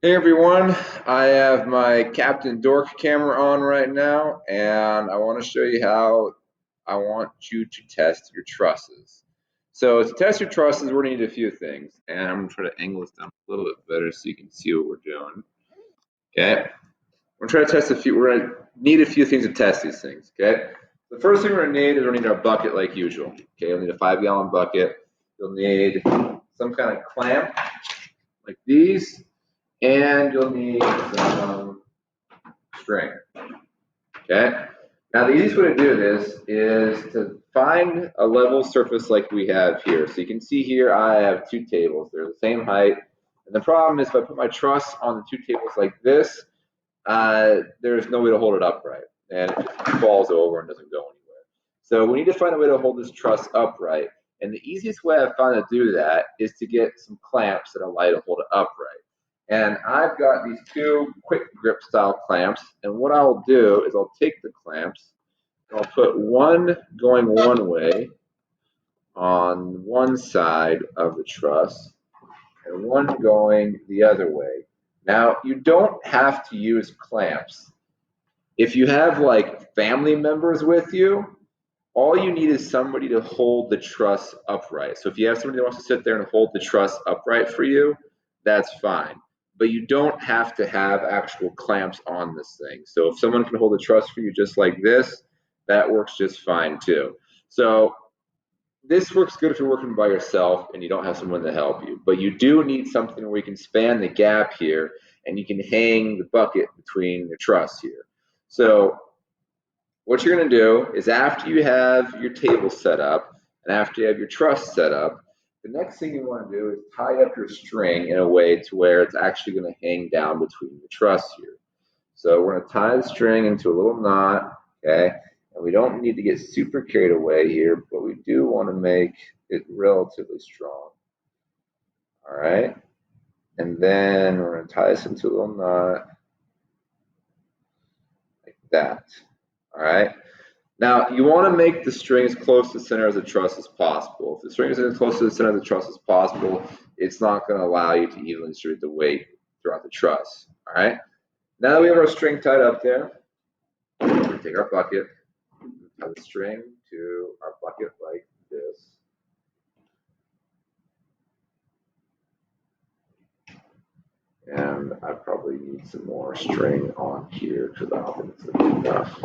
Hey everyone, I have my Captain Dork camera on right now, and I want to show you how I want you to test your trusses. So to test your trusses, we're going to need a few things, and I'm going to try to angle this down a little bit better so you can see what we're doing. Okay, we're going to try to test a few. We're going to need a few things to test these things. Okay, the first thing we're going to need is we're going to need our bucket like usual. Okay, you'll need a 5-gallon bucket. You'll need some kind of clamp like these. And you'll need some string. Okay. Now the easiest way to do this is to find a level surface like we have here. So you can see here I have two tables. They're the same height. And the problem is if I put my truss on the two tables like this, there's no way to hold it upright. And it just falls over and doesn't go anywhere. So we need to find a way to hold this truss upright. And the easiest way I've found to do that is to get some clamps that allow you to hold it upright. And I've got these two quick grip style clamps, and what I'll do is I'll take the clamps, and I'll put one going one way on one side of the truss, and one going the other way. Now, you don't have to use clamps. If you have like family members with you, all you need is somebody to hold the truss upright. So if you have somebody that wants to sit there and hold the truss upright for you, that's fine. But you don't have to have actual clamps on this thing. So if someone can hold the truss for you just like this, that works just fine too. So this works good if you're working by yourself and you don't have someone to help you. But you do need something where you can span the gap here and you can hang the bucket between the truss here. So what you're going to do is after you have your table set up and after you have your truss set up, the next thing you want to do is tie up your string in a way to where it's actually going to hang down between the truss here. So we're going to tie the string into a little knot, okay? And we don't need to get super carried away here, but we do want to make it relatively strong. All right? And then we're going to tie this into a little knot like that. All right? Now, you want to make the string as close to the center of the truss as possible. If the string is as close to the center of the truss as possible, it's not going to allow you to evenly distribute the weight throughout the truss. All right? Now that we have our string tied up there, we're going to take our bucket, tie the string to our bucket like this. And I probably need some more string on here because I don't think it's going to be enough.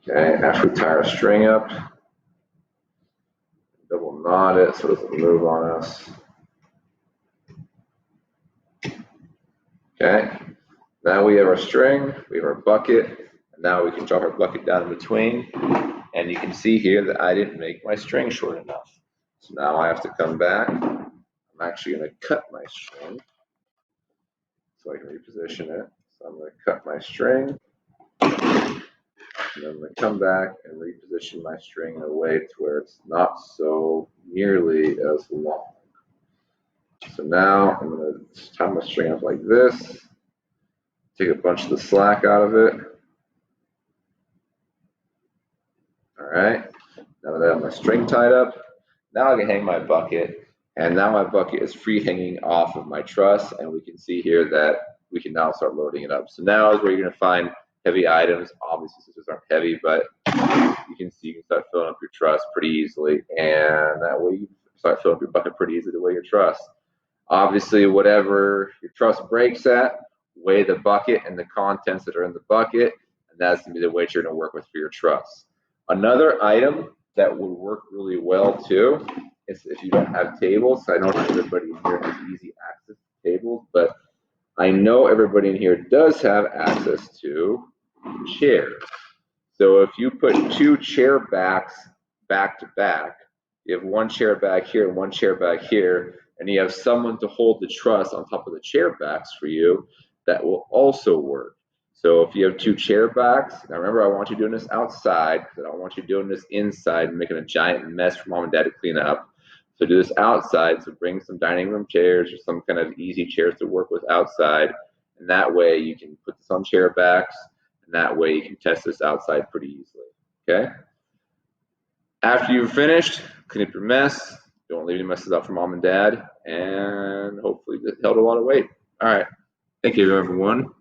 Okay, after we tie our string up, double knot it so it doesn't move on us. Okay, now we have our string, we have our bucket, and now we can drop our bucket down in between. And you can see here that I didn't make my string short enough. So now I have to come back. I'm actually going to cut my string so I can reposition it. So I'm going to cut my string. And I'm going to come back and reposition my string in a way to where it's not so nearly as long. So now I'm going to tie my string up like this, take a bunch of the slack out of it. All right, now that I have my string tied up, now I can hang my bucket, and now my bucket is free hanging off of my truss, and we can see here that we can now start loading it up. So now is where you're going to find heavy items. Obviously, scissors aren't heavy, but you can see you can start filling up your truss pretty easily, and that way you start filling up your bucket pretty easily to weigh your truss. Obviously, whatever your truss breaks at, weigh the bucket and the contents that are in the bucket, and that's going to be the weight you're going to work with for your truss. Another item that would work really well too is if you don't have tables. I know not everybody in here has easy access to tables, but I know everybody in here does have access to chairs. So if you put two chair backs back to back, you have one chair back here and one chair back here, and you have someone to hold the truss on top of the chair backs for you, that will also work. So if you have two chair backs, now remember I want you doing this outside because I don't want you doing this inside and making a giant mess for mom and dad to clean up. So do this outside, so bring some dining room chairs or some kind of easy chairs to work with outside, and that way you can put this on chair backs, and that way you can test this outside pretty easily, okay? After you've finished, clean up your mess. Don't leave any messes out for mom and dad, and hopefully this held a lot of weight. All right. Thank you, everyone.